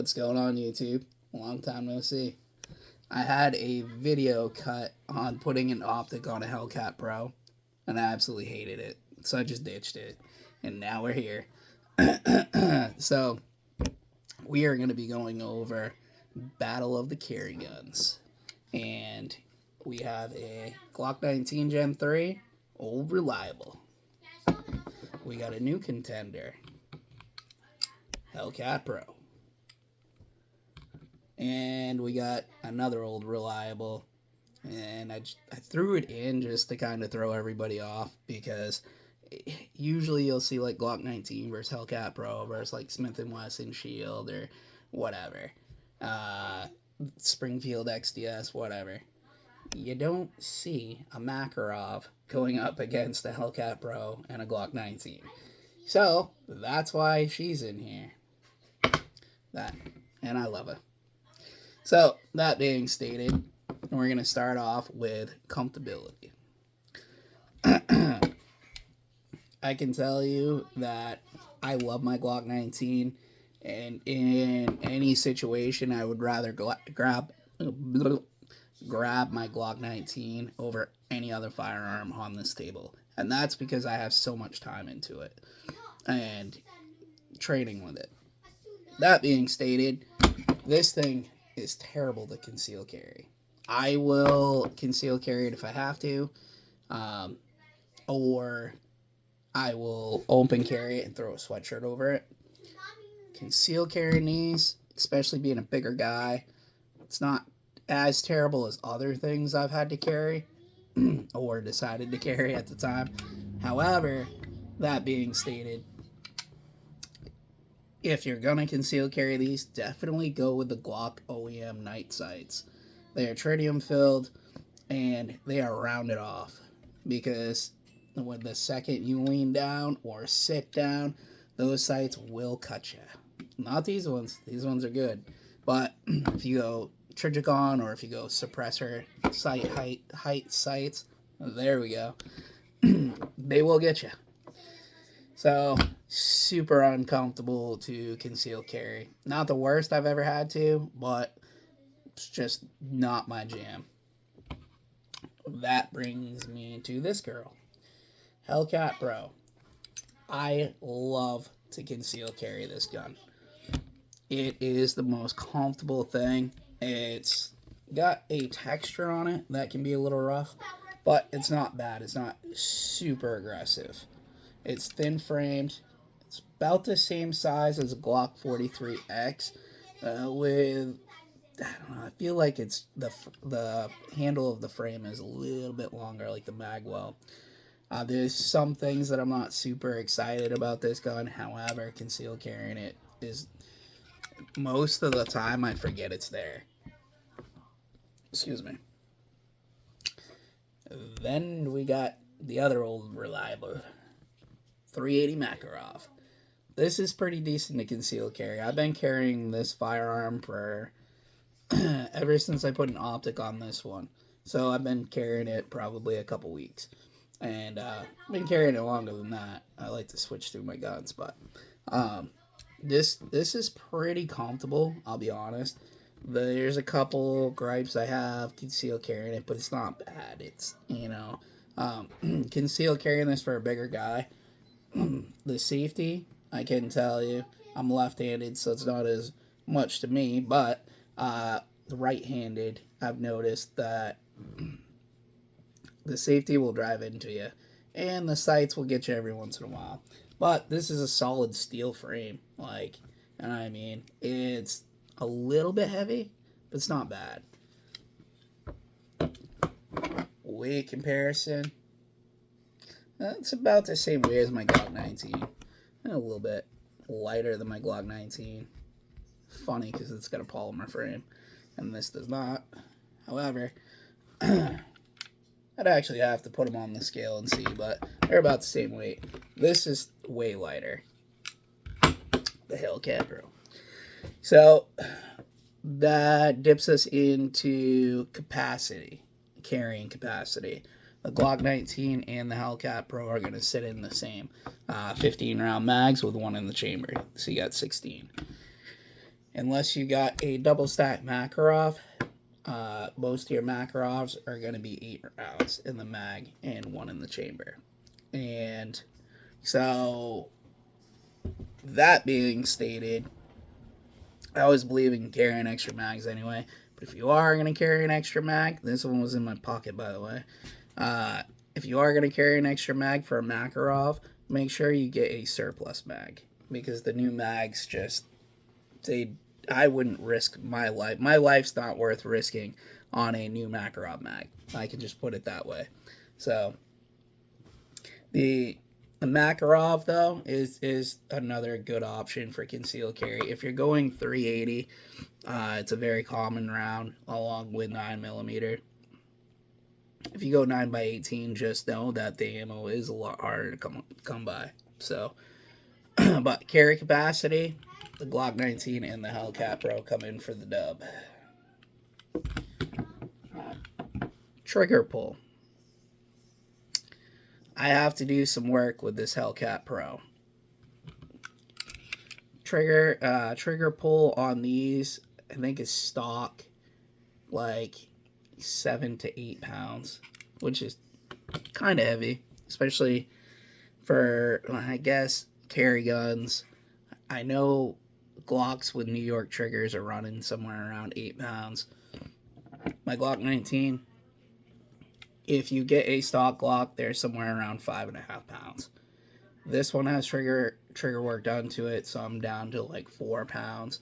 What's going on, YouTube? Long time no see. I had a video cut on putting an optic on a Hellcat Pro, and I absolutely hated it. So I just ditched it. And now we're here. So, we are going to be going over Battle of the Carry Guns. And we have a Glock 19 Gen 3, old reliable. We got a new contender, Hellcat Pro. And we got another old reliable, and I threw it in just to kind of throw everybody off, because usually you'll see like Glock 19 versus Hellcat Pro versus like Smith & Wesson Shield or whatever, Springfield XDS, whatever. You don't see a Makarov going up against a Hellcat Pro and a Glock 19. So that's why she's in here. And I love her. So, that being stated, we're going to start off with comfortability. I can tell you that I love my Glock 19, and in any situation, I would rather grab my Glock 19 over any other firearm on this table. And that's because I have so much time into it and training with it. That being stated, this thing is terrible to conceal carry. I will conceal carry it if I have to, or I will open carry it and throw a sweatshirt over it. Conceal carrying these, especially being a bigger guy, it's not as terrible as other things I've had to carry or decided to carry at the time. However, that being stated, if you're going to conceal carry these, definitely go with the Glock OEM night sights. They are tritium filled, and they are rounded off, because when the second you lean down or sit down, those sights will cut you. Not these ones. These ones are good. But if you go Trigicon, or if you go suppressor sight height sights, there we go, they will get you. So, super uncomfortable to conceal carry. Not the worst I've ever had to, but it's just not my jam. That brings me to this girl, Hellcat Pro. I love to conceal carry this gun. It is the most comfortable thing. It's got a texture on it that can be a little rough, but it's not bad. It's not super aggressive. It's thin framed. It's about the same size as a Glock 43X, with, I don't know, I feel like it's the handle of the frame is a little bit longer, like the magwell. There's some things that I'm not super excited about this gun. However, concealed carrying it is, most of the time I forget it's there. Excuse me. Then we got the other old reliable, 380 Makarov. This is pretty decent to conceal carry. I've been carrying this firearm for ever since I put an optic on this one. So I've been carrying it probably a couple weeks. And I've been carrying it longer than that. I like to switch through my guns, but this is pretty comfortable, I'll be honest. There's a couple gripes I have conceal carrying it, but it's not bad. It's, conceal carrying this for a bigger guy. The safety, I can tell you, I'm left-handed, so it's not as much to me, but right-handed, I've noticed that the safety will drive into you, and the sights will get you every once in a while. But this is a solid steel frame, and I mean, it's a little bit heavy, but it's not bad. Weight comparison, it's about the same weight as my Glock 19. A little bit lighter than my Glock 19. Funny, because it's got a polymer frame, and this does not. However, I'd actually have to put them on the scale and see, but they're about the same weight. This is way lighter, the Hellcat Pro. So, that dips us into capacity, carrying capacity. The Glock 19 and the Hellcat Pro are going to sit in the same 15 round mags with one in the chamber. So you got 16. unless you got a double stack Makarov, most of your Makarovs are going to be 8 rounds in the mag and 1 in the chamber. And so, that being stated, I always believe in carrying extra mags anyway. But if you are going to carry an extra mag, this one was in my pocket, by the way. If you are going to carry an extra mag for a Makarov, make sure you get a surplus mag. Because the new mags just, I wouldn't risk my life. My life's not worth risking on a new Makarov mag. I can just put it that way. So, the Makarov, though, is another good option for concealed carry. If you're going 380, it's a very common round, along with 9mm. If you go 9x18, just know that the ammo is a lot harder to come by. So, but carry capacity, the Glock 19 and the Hellcat Pro come in for the dub. Trigger pull. I have to do some work with this Hellcat Pro. Trigger pull on these, I think, is stock like 7 to 8 pounds, which is kind of heavy, especially for, I guess, carry guns. I know Glocks with New York triggers are running somewhere around 8 pounds. My Glock 19, if you get a stock Glock, they're somewhere around 5.5 pounds. This one has trigger work done to it, so I'm down to like 4 pounds.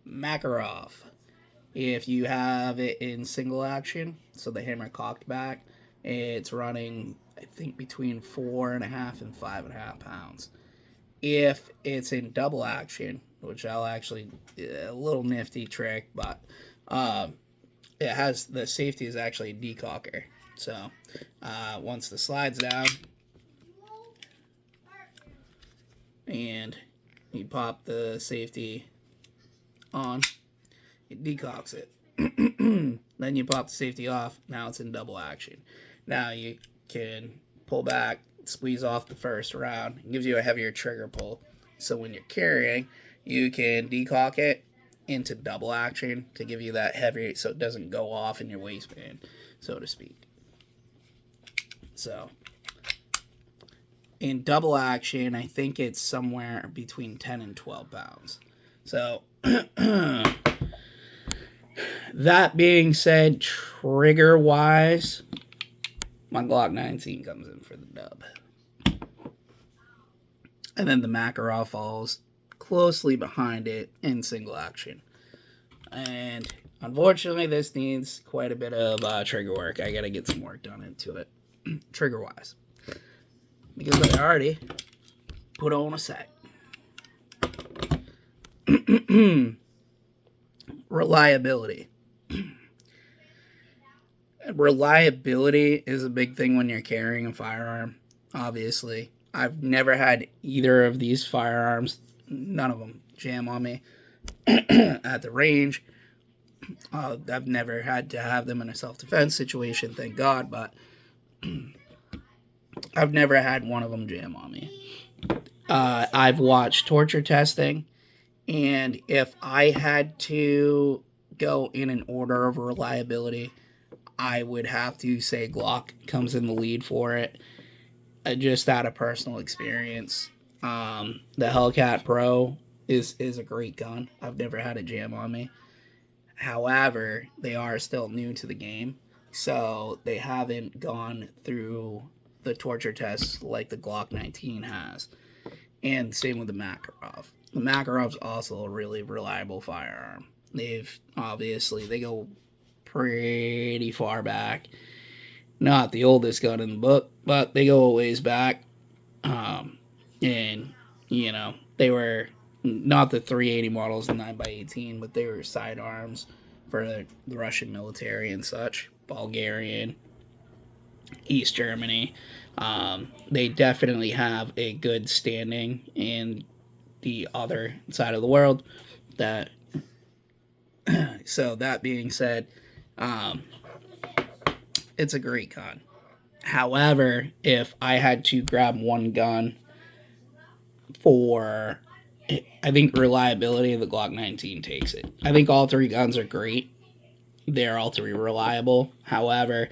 Makarov. If you have it in single action, so the hammer cocked back, it's running, I think, between 4.5 and 5.5 pounds. If it's in double action, which I'll actually, a little nifty trick, but it has, the safety is actually a decocker. So once the slide's down and you pop the safety on, it decocks it. Then you pop the safety off. Now it's in double action. Now you can pull back, squeeze off the first round. It gives you a heavier trigger pull. So when you're carrying, you can decock it into double action to give you that heavy, so it doesn't go off in your waistband, so to speak. So in double action, I think it's somewhere between 10 and 12 pounds. So that being said, trigger wise, my Glock 19 comes in for the dub. And then the Makarov falls closely behind it in single action. And unfortunately, this needs quite a bit of trigger work. I gotta get some work done into it, trigger wise, because I already put on a set. Reliability. Reliability is a big thing when you're carrying a firearm, obviously. I've never had either of these firearms, none of them, jam on me at the range. I've never had to have them in a self-defense situation, thank God, but I've never had one of them jam on me. I've watched torture testing, and if I had to go in an order of reliability, I would have to say Glock comes in the lead for it. Just out of personal experience, the Hellcat Pro is a great gun. I've never had a jam on me. However, they are still new to the game, so they haven't gone through the torture tests like the Glock 19 has. And same with the Makarov. The Makarov's also a really reliable firearm. They go pretty far back. Not the oldest gun in the book, but they go a ways back. And, you know, they were not the 380 models, the 9x18, but they were sidearms for the Russian military and such, Bulgarian, East Germany. They definitely have a good standing in the other side of the world. So that being said, it's a great gun. However, if I had to grab one gun for I think reliability of the Glock 19 takes it. I think all three guns are great. They're all three reliable. However,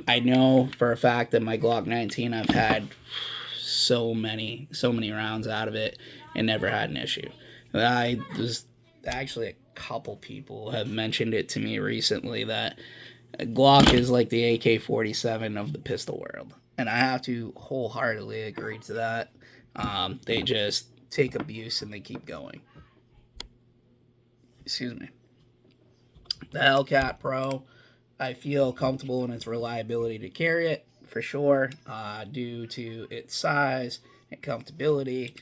I know for a fact that my Glock 19, I've had so many rounds out of it and never had an issue. I was actually a couple people have mentioned it to me recently that Glock is like the AK-47 of the pistol world, and I have to wholeheartedly agree to that. They just take abuse and they keep going. Excuse me. The Hellcat Pro, I feel comfortable in its reliability to carry it for sure, due to its size and comfortability.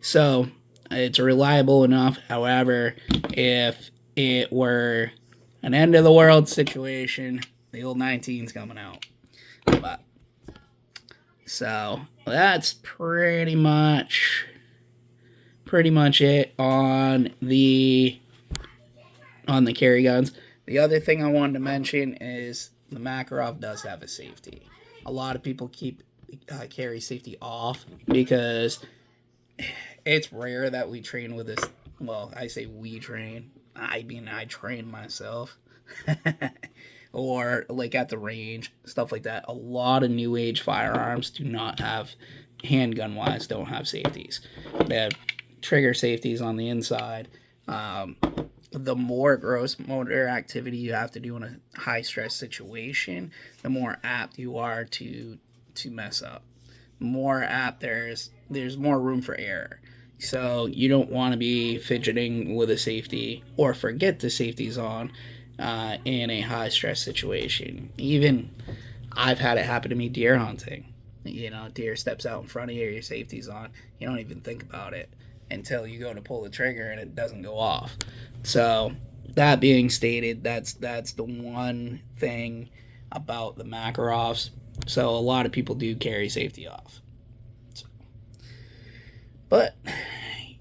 So it's reliable enough. However, if it were an end of the world situation, the old 19's coming out. But so that's pretty much it on the carry guns. The other thing I wanted to mention is the Makarov does have a safety. A lot of people keep carry safety off because it's rare that we train with this. Well, I say we train. I mean, I train myself. Or like at the range, stuff like that. A lot of new age firearms do not have, handgun wise, don't have safeties. They have trigger safeties on the inside. The more gross motor activity you have to do in a high stress situation, the more apt you are to mess up. More apt, there's more room for error. So you don't want to be fidgeting with a safety or forget the safety's on in a high stress situation. Even I've had it happen to me deer hunting. You know, deer steps out in front of you, your safety's on. You don't even think about it until you go to pull the trigger and it doesn't go off. So that being stated, that's the one thing about the Makarovs. So a lot of people do carry safety off. So, but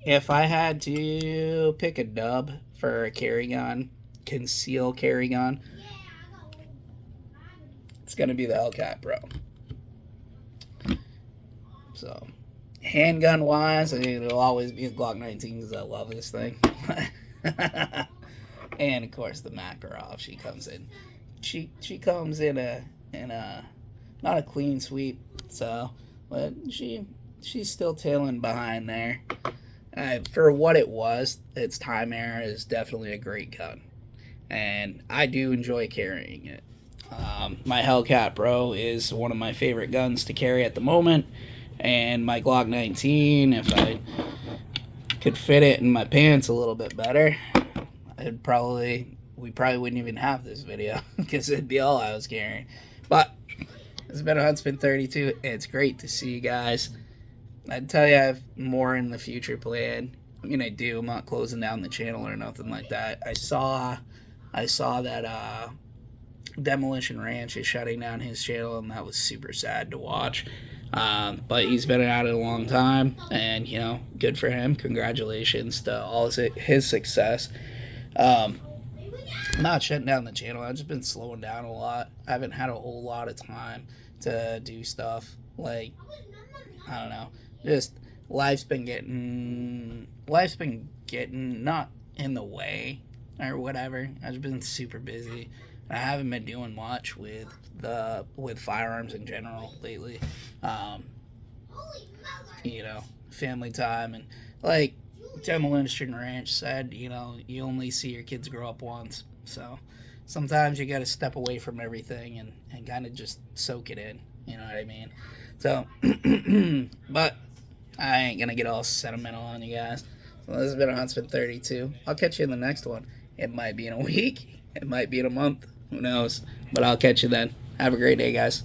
if I had to pick a dub for a carry gun, conceal carry gun, it's gonna be the Hellcat Pro. So handgun wise, I mean, it'll always be a Glock 19 because I love this thing. And of course the Makarov, she comes in. She comes in a not a clean sweep, so but she's still tailing behind there. For what it was, its time era is definitely a great gun, and I do enjoy carrying it. My Hellcat Pro is one of my favorite guns to carry at the moment, and my Glock 19, if I could fit it in my pants a little bit better, we probably wouldn't even have this video because it'd be all I was carrying. But it's been a Huntsman 32. It's great to see you guys. I'd tell you I have more in the future planned. I mean, I do. I'm not closing down the channel or nothing like that. I saw that Demolition Ranch is shutting down his channel, and that was super sad to watch. But he's been at it a long time, and you know, good for him. Congratulations to all his success. I'm not shutting down the channel. I've just been slowing down a lot. I haven't had a whole lot of time to do stuff like, I don't know, just life's been getting not in the way or whatever. I've been super busy. I haven't been doing much with firearms in general lately. You know, family time, and like Demolition Ranch said, you know, you only see your kids grow up once. So sometimes you got to step away from everything and kind of just soak it in. You know what I mean? So, but I ain't going to get all sentimental on you guys. So this has been a Huntsman 32. I'll catch you in the next one. It might be in a week. It might be in a month. Who knows? But I'll catch you then. Have a great day, guys.